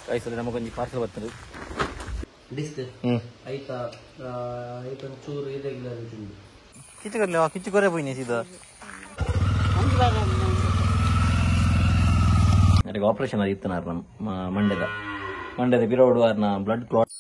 ವಯಸ್ಸಲ್ಲಿ ನಮಗೊಂದು ಪಾರ್ಸಲ್ ಬರ್ತದೆ ಚೂರು ಕಿಚ್ಚು ಕೊರೆ ಪೋಯಿನಿ ಸೀದಾ ನನಗೆ ಆಪರೇಷನ್ ಆಗಿತ್ತು ನಾರು ನಮ್ಮ ಮಂಡ್ಯದ ಬಿರೋಡು ಅವ್ರನ್ನ blood clot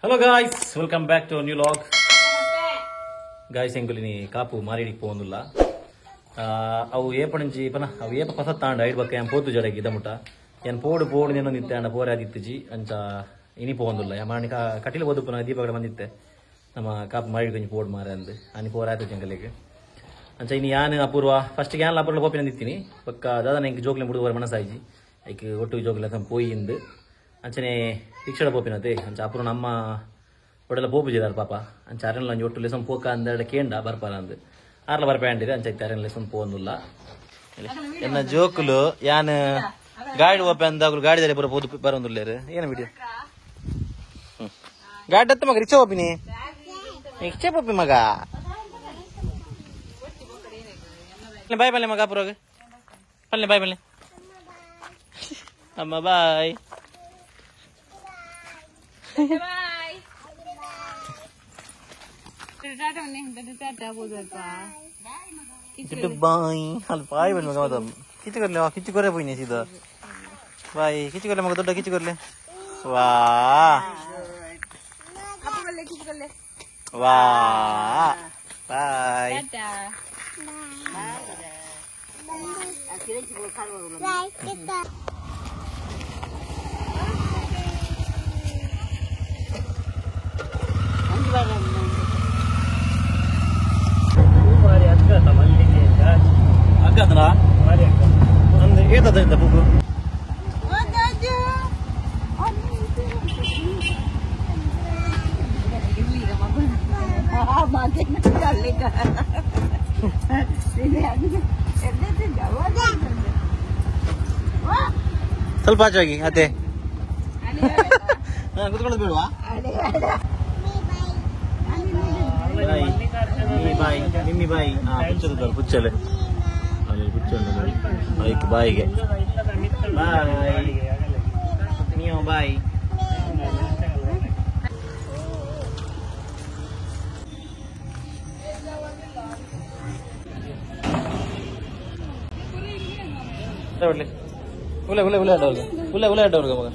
hello guys welcome back to new vlog guys ఎంకులిని కాపు మారేడికి పోందుల్ల ಅವು ಏಪಣಂಚಿ ಪನ ಅವು ಏಪ ಪಸ ತಾಂಡ ಐಡ್ ಬಕ್ಕ ಏನ್ ಪೋತು ಜಡಗಿ ಇದಮುಟ ಏನ್ ಪೋಡು ನಿನ್ನ ನಿತ್ತೆ ಅಂಡ ಪೋರಾದಿತ್ತಿಜಿ ಅಂಚ ಇನಿ ಪೋಂದುಲ್ಲ ಯಾ ಮಾಣಿಕ ಕಟಿಲ ಓದುಪನ ದೀಪಗಡ ಬಂದಿತ್ತೆ ನಮ್ಮ ಕಾಪು ಮಾರೇಡಿ ಕೊಂಚ ಪೋಡು ಮಾರೆ ಅಂದು ಅನಿ ಪೋರಾಯ್ತು ಜಂಗಲಿಗೆ ಅಂಚ ಇನ್ನು ಯಾನ್ ಅಪೂರ್ವ ಫಸ್ಟ್ ಯಾನ್ ಅಪೂರ್ವ ಪೋಪಿನ ನಿಂತೀನಿ ಪಕ್ಕ ದಾದಾ ಎಂಕ್ ಜೋಗ್ಲೆ ಮುಡುವರ ಮನಸ್ಸಾಯ್ಜಿ ಐಕ್ ಒಟ್ಟು ಜೋಗ್ಲೆ ಪೋಯಿಂದು ಅಂಚನೆ ರಿಕ್ಷಾಡ ಪೋಪಿನತೆ ಅಂಚ ಅಪೂರ್ವ ನಮ್ಮ ಒಡೆಲ್ಲ ಪೋಪುಜಿದಾರ ಪಾಪ ಅಂಚ ಅರೆಲ್ಲ ಒಂಜಿ ಒಟ್ಟು ಲೆಸನ್ ಪೋಕ ಅಂದೆರಡ ಕೇಂಡ ಬರ್ಪಾರ ಅಂದು ಆರ್ಲ ಬರ್ಪೇಂಡಿದೆ ಅಂಚ ಅರೆಲ್ಲ ಲೆಸನ್ ಪೋಂದುಲ್ಲ ಎನ್ನ ಜೋಕುಲು ಯಾನ್ ಗಾಡಿ ಓಪೆ ಅಂದಾಗಲು ಗಾಡಿದಲ್ಲಿ ಪೂರ ಪೋದು ಬರೋಂದುಲ್ಲೇರು ಏನು ವಿಡಿಯೋ ಗಾಡಿ ಹತ್ತ ಮಗ ರಿಕ್ಷಾ ಓಪಿನಿ ರಿಕ್ಷಾ ಪೋಪಿ ಮಗ ಬಾಯ್ ಬಲ್ಲೆ ಮಗ ಅಪುರೋಗ ಬಲ್ಲೆ ಬಾಯ್ ಬಲ್ಲೆ ಅಮ್ಮ ಬಾಯ್ ಬಾಯ್ ಅಲ್ಲಿ ಬಾಯ್ ಬನ್ನಿ ಮಗ ಕಿಚ್ಚು ಕೊರೆ ಪೋಯಿನಿ ಸೀದಾ ಬಾಯ್ ಕಿಚ್ಚು ಕೊರ್ಲೆ ಮಗ ದೊಡ್ಡ ಕಿಚ್ಚು ಕೊರ್ಲೆ ವಾ ವಾ ಬಾಯ್ ಅಗ್ಗದನ ಅಂದ್ರೆ ಏತದ ಬುಕ್ಕು ಸ್ವಲ್ಪ ಆಚೋಗಿ ಅದೇ ಕುತ್ಕೊಳ್ಳೋದು ಬೇಡವಾ ಬಾಯಿ ನಿಮ್ಮಿ ಬಾಯಿ ಪುಚ್ಚದ ಪುಚ್ಚಲೆ ಪುಚ್ಚ ಬೈಕ್ ಬಾಯಿಗೆ ಬಾಯ್ ನೀವು ಬಾಯ್ ಹುಲೆ ಅಡ್ಡವ್ರಿಗೆ ಮಗ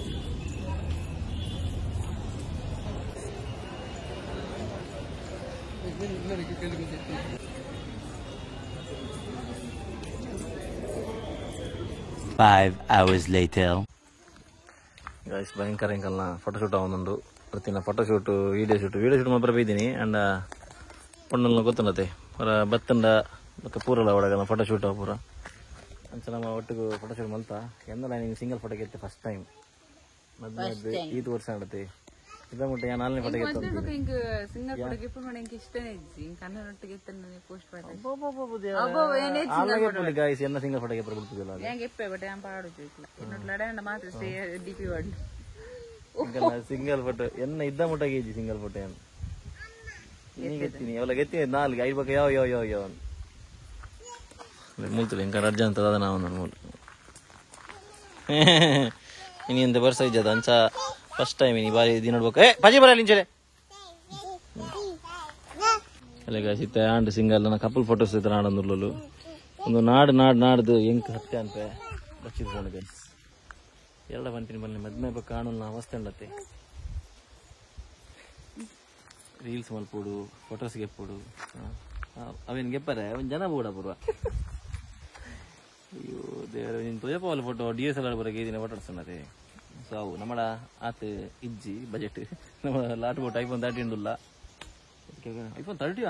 ಗೈಸ್ ಭಯಂಕರ ಇಂಕಲ್ನ ಫೋಟೋಶೂಟ್ ಅವನೊಂದು ಪ್ರತಿನ ಫೋಟೋಶೂಟ್ ವೀಡಿಯೋ ಶೂಟ್ ಮಾತ್ರ ಬೈದೀನಿ ಅಂಡ್ ಪೊಣ್ಣಲ್ನ ಗೊತ್ತುಂಡತೆ ಪೂರ ಬತ್ತಂಡ ಮತ್ತೆ ಪೂರಲ್ಲ ಒಳಗಲ್ಲ ಫೋಟೋಶೂಟ್ ಪೂರ ಅಂಚ ನಮ್ಮ ಒಟ್ಟಿಗೆ ಫೋಟೋಶೂಟ್ ಮಲ್ತ ಎಂದಲ್ಲ ನೀನು ಸಿಂಗಲ್ ಫೋಟೋ ಗೆತ್ತೆ ಫಸ್ಟ್ ಟೈಮ್ ಮದ್ವೆ ಈದ್ ವರ್ಷ ಆಡತ್ತೆ ಇದ ಮುಟ್ಟ ಯಾ ನಾಲ್ನೇ ಫೋಟೋ ಗೆತ್ತ ಸಿಂಗಲ್ ಫೋಟೋ ಗೆಪ್ಪ ಮಾಡಿ ಇಂಕ ಇಷ್ಟನೇ ಇಜ್ಜಿ ಕನ್ನಡೊಟ್ಟಿಗೆ ಗೆತ್ತನೆ ಪೋಸ್ಟ್ ಮಾಡಿ ಗೈಸ್ ಎನ್ನ ಸಿಂಗಲ್ ಫೋಟೋ ಗೆಪ್ಪ ಬಿಡ್ತಿದಿಲ್ಲ ഞാൻ ಗೆಪ್ಪೆ ಬಟ್ ഞാൻ പാടുച്ചില്ല എന്നോട് ലടണ്ട മാത്രം stay DP word single photo ಎನ್ನ ಇದ್ದ ಮುಟ್ಟಾಗಿ ಇಜ್ಜಿ ಸಿಂಗಲ್ ಫೋಟೋ ಏನು ನೀ ಗೆತ್ತೀನಿ ಅವಳ ಗೆತ್ತೀನಿ ನಾಲ್ಕು ಐದು ಬಗ್ಗೆ ಯಾವ ಮೂಲ್ತಲ್ಲ ಇಂಕ ರಡ್ಜ ಅಂತ ಅದ ನಾವು ನನ್ನ ಮೂಲ ಇನಿ ಎಂತ ಬರ್ಸ ಇದ್ದದ ಅಂಚ ಫಸ್ಟ್ ಟೈಮ್ ಇನಿ ಬಾರಿ ಇದು ನೋಡ್ಬೇಕು ಪಜಿ ಬರಲ್ಲ ಇಂಚೆ ಅಲ್ಲ ಗಾಸಿತ್ತ ಆಂಡ್ ಸಿಂಗಲ್ ನನ್ನ ಕಪಲ್ ಫೋಟೋಸ್ ಇತ್ತು ನಾಡೊಂದು ಒಂದು ನಾಡ್ದು ಎಂಕ್ ಹತ್ತೆ ಅಂತ ಬಚ್ಚಿದ್ಕೊಂಡು ಗೈಸ್ ಎಲ್ಲ ಬಂತೀನಿ ಬನ್ನಿ ಮದ್ಮೆ ಬಗ್ಗೆ ಕಾಣಲ್ಲ ಅವಸ್ಥೆ ಉಂಡತ್ತೆ ರೀಲ್ಸ್ ಮಲ್ಪೋಡು ಫೋಟೋಸ್ ಗೆಪ್ಪೋಡು ಅವೇನು ಗೆಪ್ಪರೆ ಒಂದು ಜನ ಬೋಡ ಪೂರ್ವ ಅಯ್ಯೋ ದೇವರ ನೀನು ತೊಯ್ಯಪ್ಪ ಫೋಟೋ DSLR ಬರೋಕೆ ಈ ದಿನ ಫೋಟೋ ಹೊಡ್ಸೋಣತೆ ಸೊ ಅವು ನಮ್ಮಡ ಆತು ಇಜ್ಜಿ ಬಜೆಟ್ ನಮ್ಮ ಲಾಟ್ ಬೋಟ್ iPhone 13 ಉಲ್ಲ iPhone 30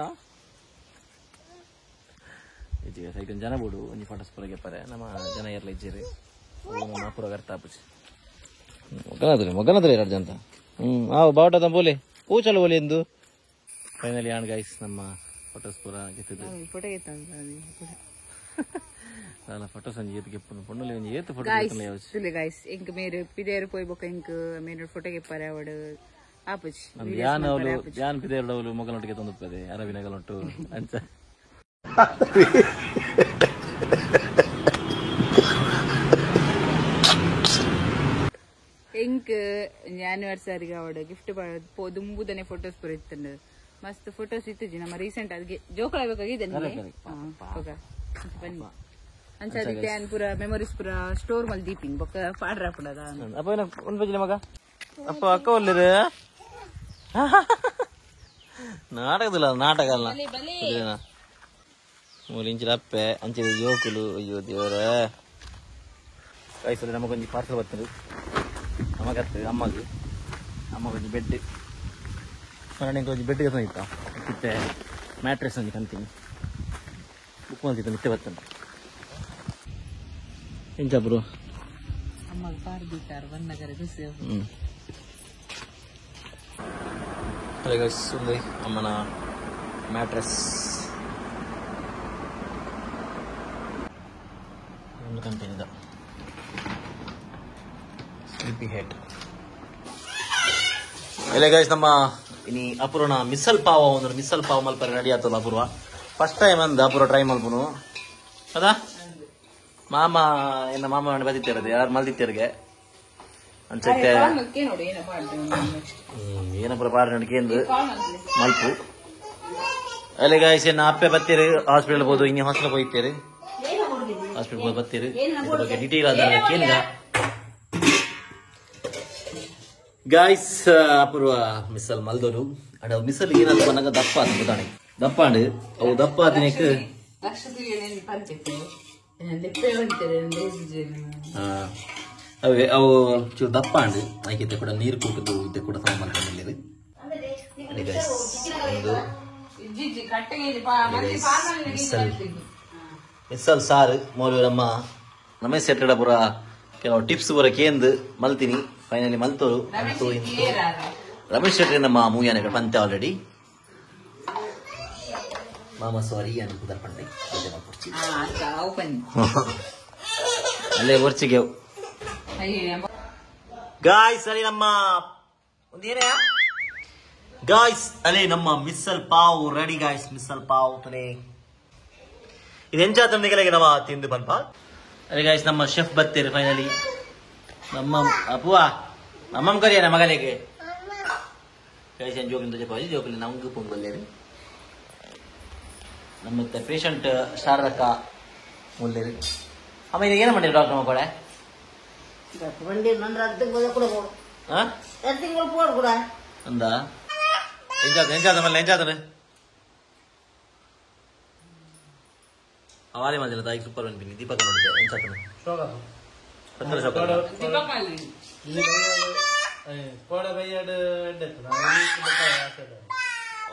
ಇಜ್ಜಿಗೆ ಸೈಕನ್ ಜನ ಬೋಡು ಒಂಜಿ ಫೋಟೋಸ್ ಪೂರ ಗೆಪ್ಪರೆ ನಮ್ಮ ಜನ ಎಲ್ಲ ಇಜ್ಜಿರಿ ನಮ್ಮ ಪೂರ ಗರ್ತಾಪುಜಿ ಮೊಗನದ್ರೆ ಎರಡು ಜನ ಆವು ಬಾವುಟದ ಬೋಲೆ ಪೂಚಲು ಬೋಲೆ ಎಂದು ಫೈನಲಿ ಆನ್ ಗೈಸ್ ನಮ್ಮ ಫೋಟೋಸ್ ಪೂರ ಗೆತ್ತಿದ್ದು photo ಗೆತ್ತಂತ Dalam foto sanjir itu pun pun lewat itu foto guys, sudah guys, ink mere pider poi boka ink mere foto ke para wada ಆಪುಜಿ ಯಾನ್ ಪಿದೇರಡವಲು ಮೊಗಲೊಟ್ಟಿಗೆ ತಂದುಪ್ಪದೆ ಅರವಿನಗಲೊಟ್ಟು ಅಂಚ ಎಂಕ್ ಆನಿವರ್ಸರಿ ಅವಡು ಗಿಫ್ಟ್ ದುಂಬುದನೆ ಫೋಟೋಸ್ ಪೂರ ಇತ್ತಂಡು ಮಸ್ತ್ photos ಇತ್ತಿಜಿ ನಮ್ಮ recent ಅದಕ್ಕೆ ಜೋಕುಳ ಬೇಕಾಗಿದೆ ಬನ್ನಿ ಅಂಚ ಅದಕ್ಕೆ ಪೂರ ಮೆಮೊರೀಸ್ ಪೂರ ಸ್ಟೋರ್ ಮಲ್ ದೀಪಿಂಗ್ ಬೊಕ್ಕ ಪಾಡ್ರ ಪುಡದ ಅಪ್ಪ ಒಂದು ಬಜ್ಜಿನ ಮಗ ಅಪ್ಪ ಅಕ್ಕ ಒಳ್ಳೆರು ನಾಟಕದಿಲ್ಲ ನಾಟಕ ಅಲ್ಲ ಮೂಲಿಂಚಿನ ಅಪ್ಪೆ ಅಂಚಿದ ಜೋಕುಲು ಅಯ್ಯೋ ದೇವರ ಕೈಸಲ್ಲಿ ನಮಗೊಂದು ಪಾರ್ಸಲ್ ಬರ್ತದೆ ನಮಗತ್ತೆ ಅಮ್ಮಗೆ ಕೊಂಚ ಬೆಡ್ ನನಗೆ ಕೊಂಚ ಬೆಡ್ಗೆ ತಂದಿತ್ತ ಮತ್ತೆ ಮ್ಯಾಟ್ರೆಸ್ ನಂಗೆ ಕಂತೀನಿ ಬುಕ್ ಮಾಡ್ತಿದ್ದ ಮತ್ತೆ ಬರ್ತೇನೆ ಎಂಚಾಬ್ರು ಅಮ್ಮಗೆ ಪಾರ್ದಿಟ್ಟಾರು ಬಂದಾಗರೆ ಖುಷಿ ಸುಳ್ಳಿ ಅಮ್ಮನ ಮ್ಯಾಟ್ರೆಸ್ ಒಂದು ಕಂಪನಿದ ಸ್ಲೀಪಿ ಹೆಡ್ ಎಲ್ಲ ಗೈಸ್ ನಮ್ಮ ಇನಿ ಅಪೂರ್ಣ ಮಿಸಲ್ ಪಾವ ಒಂದು ಮಿಸಲ್ ಪಾವ ಮಲ್ಪರೆ ರೆಡಿ ಆಗ್ತದ ಅಪೂರ್ವ ಫಸ್ಟ್ ಟೈಮ್ ಅಂದ ಅಪೂರ್ವ ಟ್ರೈ ಮಲ್ಪನು ಅದಾ ಮಾಮ ಏನ ಮಾಮ ಬದಿತ್ತಿರದೆ ಯಾರು ಮಲ್ದಿತ್ತಿರ್ಗೆ ಅನ್ಸಕ್ಕೆ ಏನಪ್ಪ ಪಾಡ ನಡ್ಕೇಂದು ಮಲ್ಪು ಅಲ್ಲೇ ಗಾಯ್ಸ್ ಏನ ಅಪ್ಪೆ ಬತ್ತೀರಿ ಹಾಸ್ಪಿಟಲ್ ಹೋದು ಹಿಂಗೆ ಹಾಸ್ಪಿಟಲ್ ಹೋಗ್ತೀರಿ ಹಾಸ್ಪಿಟಲ್ ಹೋಗಿ ಬತ್ತೀರಿ ಇದ್ರ ಬಗ್ಗೆ ಡೀಟೇಲ್ ಆದ ಕೇಳಿದ ಗಾಯ್ಸ್ ಅಪೂರ್ವ ಮಿಸಲ್ ಮಲ್ದೋರು ಅಂಡ್ ಅವು ಮಿಸಲ್ ಏನಂತ ಬಂದಾಗ ದಪ್ಪ ಆತ ಗೊತ್ತಾಣೆ ದಪ್ಪ ಅಂಡ್ ಅವು ದಪ್ಪ ಆದಿನಕ್ ಅವೇ ಅವು ಚೂರು ದಪ್ಪ ಅಂಡ್ ಆಯ್ಕೆ ಕೂಡ ನೀರು ಕೊಟ್ಟದ್ದು ಇದ್ದೆ ಕೂಡ ಸಂಬಂಧ ಮಿಸಲ್ ಸಾರು ಮೌಲ್ಯ ನಮ್ಮ ಸೆಟ್ಟಡ ಪುರ ಕೆಲವು ಟಿಪ್ಸ್ ಪೂರ ಕೇಂದು ಮಲ್ತೀನಿ ಫೈನಲಿ ಮಲ್ತೋರು ಅಂತೂ ಇಂತೂ ರಮೇಶ್ ಶೆಟ್ಟಿ ನಮ್ಮ ಮೂಯಾನ ಪಂತೆ ಆಲ್ರೆಡಿ ಮಾಮ ಸಾರಿ ಅಂತ ಕುದರ್ಪಂಡೆ ಅಲ್ಲೇ ವರ್ಚಿಗೆ ಗಾಯ್ಸ್ ಅಲ್ಲಿ ನಮ್ಮ ಒಂದೇನೇ ಗಾಯ್ಸ್ ಅಲ್ಲೇ ನಮ್ಮ missile pav ready guys missile pav ತಲೆ ಇದು ಎಂಚಾತನಿಗೆ ನಮ್ಮ ತಿಂದು ಬಂದ್ಪ ಅದೇ ಗಾಯ್ಸ್ ನಮ್ಮ ಶೆಫ್ ಬತ್ತೇರಿ ಫೈನಲಿ ನಮ್ಮ ಅಪ್ಪುವ ಅಮ್ಮಮ್ಮ ಕರಿಯ ಮಗನಿಗೆ ಗಾಯ್ಸ್ ಏನು ಜೋಕಿನ ಜೋಕಾಲಿ ಜೋಕಲಿ ನಮ್ಗೆ ಪೊಂಗಲ್ಲೇರಿ ನಮ್ಮ ಪೇಷಂಟ್ ಶಾರದಕ್ಕ ಮುಲ್ಲೇರಿ ಆಮೇಲೆ ಏನು ಮಾಡಿರಿ ಡಾಕ್ಟರ್ ನಮ್ಮ ಕಡೆ ಅಂದ ಎಂಚಾದ ಅವಾಲೇ ಮಾಡಿಲ್ಲ ತಾಯಿ ಸೂಪರ್ ಬಂದ್ಬಿನಿ ದೀಪಕ್ ನೋಡಿದ್ದೆ ಎಂಚಾತನ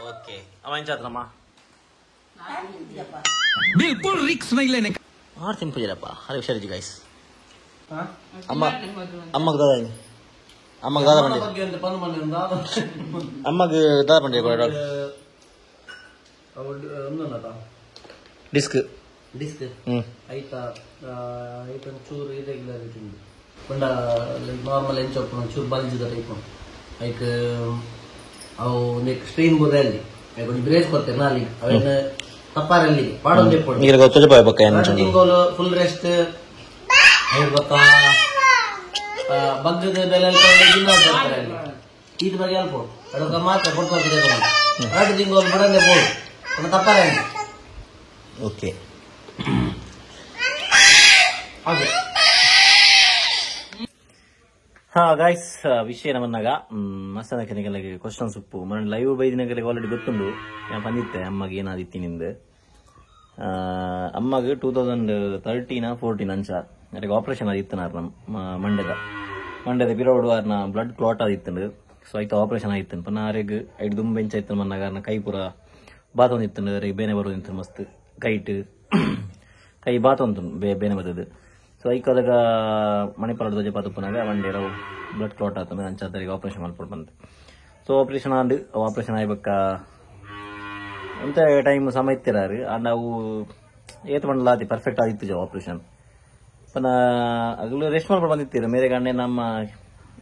ಓಕೆ ಅವ ಎಂಚಾತನಮ್ಮ बिल्कुल रिक्स नहीं लेने का और सिंपल जरा अरे हुशारी गाइस अम्मा अम्मा दादा अम्मा दादा बंदे अम्मा दादा बंदे डिस्क डिस्क आयता आयता चूर इरेग्युलरिटी उंटु पंड नार्मल ಎಂಚೊಪ್ಪು ಚೂರು ಬಲ್ಜಿದ ಟೈಪ್ ಲೈಕ್ ಅವು ಒಂದು ಸ್ಟ್ರೀಮ್ ಬುದಲ್ಲಿ ಒಂದು ಬ್ರೇಸ್ ಕೊಡ್ತಾರೆ ನಾಲಿ ಅವೇನು ತಪ್ಪಾರಲ್ಲಿ ಪಾಡೊಂದು ಎಪ್ಪಡು ಈಗ ಗೊತ್ತದ ಬಾಯ್ ಬಕ್ಕ ಏನು ತಿಂಗೋಲು ಫುಲ್ ರೆಸ್ಟ್ ಗೊತ್ತಾ ಬಗ್ಗದ ಬೆಲೆ ದಿನ ಬರ್ತಾರೆ ಅಲ್ಲಿ ಇದು ಬಗ್ಗೆ ಅಲ್ಪ ಅದಕ್ಕೆ ಮಾತ್ರ ಕೊಡ್ತಾರೆ ಎರಡು ತಿಂಗೋಲು ಬಿಡಂದೆ ಬೋಳು ಒಂದು ತಪ್ಪಾರಲ್ಲಿ ಓಕೆ ಹಾಗೆ ಹಾ ಗಾಯ್ಸ್ ವಿಷಯ ನಮ್ಮನ್ನಾಗ ಮಸಾಲಕ್ಕೆ ಕ್ವಶನ್ಸ್ ಉಪ್ಪು ಮನೆ ಲೈವ್ ಬೈದಿನಗಳಿಗೆ ಆಲ್ರೆಡಿ ಗೊತ್ತುಂಡು ನಾನು ಬಂದಿದ್ದೆ ಅಮ್ಮಗೆ ಏನಾದಿತ್ತಿನಿಂದ ಅಮ್ಮಗೆ 2013-14 ಅಂಚ ನನಗೆ ಆಪರೇಷನ್ ಆದಿತ್ತು ನಮ್ಮ ಮಂಡ್ಯದ ಬಿರೋಡು ಅವ್ರನ್ನ ಬ್ಲಡ್ ಕ್ಲಾಟ್ ಆದಿತ್ತು ಸೊ ಆಯ್ತು ಆಪರೇಷನ್ ಆಯ್ತು ಪನ್ನ ಆರೆಗ್ ಐದು ದುಂಬ ಬೆಂಚ ಆಯ್ತು ಮನ್ನಾಗ ಕೈ ಪೂರ ಬಾತ್ ಒಂದಿತ್ತು ಅವ್ರಿಗೆ ಬೇನೆ ಬರೋದಿತ್ತು ಮಸ್ತ್ ಕೈಟ್ ಕೈ ಬಾತ್ ಒಂದು ಬೇನೆ ಬರ್ತದೆ ಸೊ ಐಕಾದಾಗ ಮಣಿಪಾಲದ ಧ್ವಜ ಪಾತಪ್ಪನಾಗ ಮಂಡ್ಯ ಬ್ಲಡ್ ಕ್ಲಾಟ್ ಆತಂದ್ರೆ ಅಂಚಾದರಿಗೆ ಆಪರೇಷನ್ ಮಾಡ್ಕೊಂಡು ಬಂದೆ ಸೊ ಆಪರೇಷನ್ ಆಂಡು ಆಪರೇಷನ್ ಆಗ್ಬೇಕ ಅಂತ ಟೈಮ್ ಸಮಯ ಇತ್ತಿರಾರು ನಾವು ಏತ್ ಮಾಡಲಾತಿ ಪರ್ಫೆಕ್ಟ್ ಆಗಿತ್ತು ಆಪರೇಷನ್ ಪನ್ನ ಅಗಲು ರೆಸ್ಟ್ ಮಾಡ್ಕೊಂಡು ಬಂದಿತ್ತೀರ ಮೇರೆ ಗಂಡೆ ನಮ್ಮ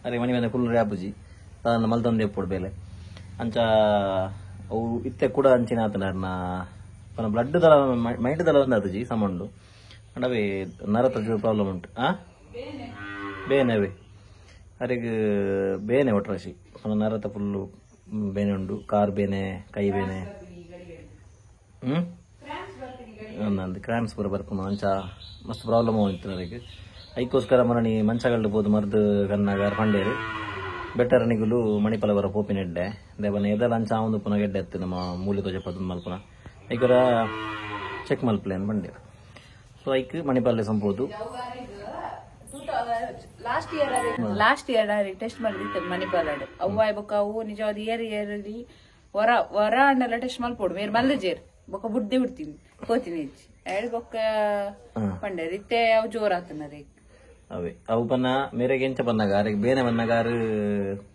ಅರೆ ಮನೆ ಬಂದ ಫುಲ್ ರ್ಯಾಪುಜಿ ಅದನ್ನು ಮಲ್ತೊಂದು ಎಪ್ಪುಡು ಬೇಲೆ ಅಂಚ ಅವು ಇತ್ತೆ ಕೂಡ ಅಂಚಿನ ಆತನ ಪನ ಬ್ಲಡ್ ದಲ ಮೈಂಡ್ ದಲ ಒಂದು ಆತಜಿ ಸಮಂಡು ಅಂಡವೇ ನರತ ಪ್ರಾಬ್ಲಮ್ ಉಂಟು ಬೇನೆ ಅವೇ ಅರೆಗೆ ಬೇನೆ ಒಟ್ರಾಶಿ ಪನ ನರತ ಫುಲ್ಲು ಬೇನೆ ಉಂಡು ಕಾರ್ ಬೇನೆ ಕೈ ಬೇನೆ ಒಂದೊಂದು ಕ್ರಾಂಪ್ಸ್ ಪೂರ ಬರ್ಕೊಂಡು ಅಂಚ ಮಸ್ತ್ ಪ್ರಾಬ್ಲಮ್ ಹೋಗ್ತು ಅದಕ್ಕೆ ಅದಕ್ಕೋಸ್ಕರ ಮರಣಿ ಮಂಚಗಳು ಬೋದು ಮರ್ದು ಕನ್ನಾಗ ಪಂಡೇರು ಬೆಟರ್ ನಿಗುಲು ಮಣಿಪಾಲ ಬರ ಪೋಪಿನೆಡ್ಡೆ ದೇವನ ಎದಲ ಅಂಚ ಒಂದು ಪುನಃ ಗೆಡ್ಡೆ ಎತ್ತು ನಮ್ಮ ಮೂಲಿ ತೋಜ ಪದ ಮಲ್ಪುನ ಐಕರ ಚೆಕ್ ಮಲ್ಪಲೇನು ಬಂಡೇರು ಸೊ ಐಕ್ ಮಣಿಪಾಲ ಸಂಬೋದು ಲಾಸ್ಟ್ ಇಯರ್ ಟೆಸ್ಟ್ ಮಾಡಿತ್ತು ಮಣಿಪಾಲ ಅವ್ವ ಬೊಕ್ಕ ಅವು ನಿಜವಾದ ಇಯರ್ಲಿ ವರ ಅಂಡೆಲ್ಲ ಟೆಸ್ಟ್ ಮಲ್ಪೋಡು ಮೇರ್ ಮಲ್ದಜೇರ್ ಬೊಕ್ಕ ಬುಡ್ಡೆ ಬಿಡ್ತೀನಿ ಕೋತೀನಿ ಬೊಕ್ಕ ಪಂಡೇರು ಇತ್ತೆ ಅವು ಜೋರ್ ಆತನರಿ ಅವೇ ಅವು ಪನ್ನ ಮೇರೆಗೆ ಎಂಚ ಪನ್ನಾಗ ಅರೆಗೆ ಬೇನೆ ಪನ್ನಾಗಾರು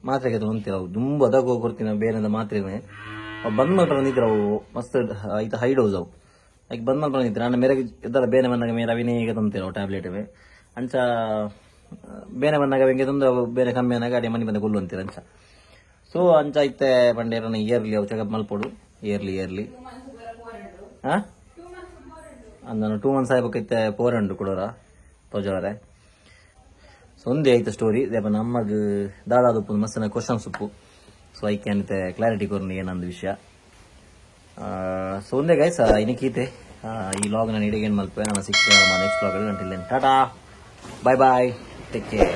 ಮಾತ್ರೆಗೆ ಹೊಂತೀರ ಅವು ತುಂಬ ಅದಾಗ ಹೋಗ್ಕೊಡ್ತೀನಿ ಬೇರೆಂದ ಮಾತ್ರೆನೆ ಅವು ಬಂದ್ ಮಾಡ್ಕೊಂಡು ನಿಂತಿರ ಅವು ಮಸ್ತ್ ಐತ ಹೈ ಡೋಸ್ ಅವು ಈಗ ಬಂದ್ ಮಾಡ್ಕೊಂಡು ನಿಂತಿರ ನಾನು ಮೇರೆಗೆ ಇದ್ದಲ್ಲ ಬೇನೆ ಬಂದಾಗ ಮೇರೆ ಅವಿನೇಗೆ ತಂತೀರ ಅವು ಟ್ಯಾಬ್ಲೆಟ್ ಅವೇ ಅಂಚ ಬೇನೆ ಬಂದಾಗ ಹೆಂಗೆ ತಂದು ಅವು ಬೇರೆ ಕಮ್ಮಿ ಅನ್ನಾಗ ಅಡಿ ಮನೆ ಬಂದ ಕೊಲ್ಲು ಅಂತೀರ ಅಂಚ ಸೊ ಅಂಚ ಐತೆ ಬಂಡೇರನ ಇಯರ್ಲಿ ಅವು ಚೆಕಪ್ ಮಲ್ಪೋಡು ಇಯರ್ಲಿ ಹಾಂ ಅಂದನು 2 months ಆಗ್ಬೇಕೈತೆ 400 ಕೊಡೋರ ತೋಜವರೆ ಸೊ ಒಂದೇ ಆಯ್ತು ಸ್ಟೋರಿ ದೇಪ ನಮಗೆ ದಾಳಾದಪ್ಪು ಮಸ್ತಿನ ಕ್ವಶನ್ಸ್ ಉಪ್ಪು ಸೊ ಐಕೆ ಅನ್ನತೆ ಕ್ಲಾರಿಟಿ ಕೊರ್ನಿ ಏನೊಂದು ವಿಷಯ ಸೊ ಒಂದೇ ಗೈಸ್ ಇನ್ನೀತೆ ಈ ಲಾಗ್ ನಾನು ಇಡೀಗೇನು ಮಲ್ಪೆ ನಾನು ಸಿಗ್ತೇನೆ ನೆಕ್ಸ್ಟ್ ಲಾಗ್ ಗಂಟೆ ಟಾಟಾ ಬಾಯ್ ಟೇಕ್ ಕೇರ್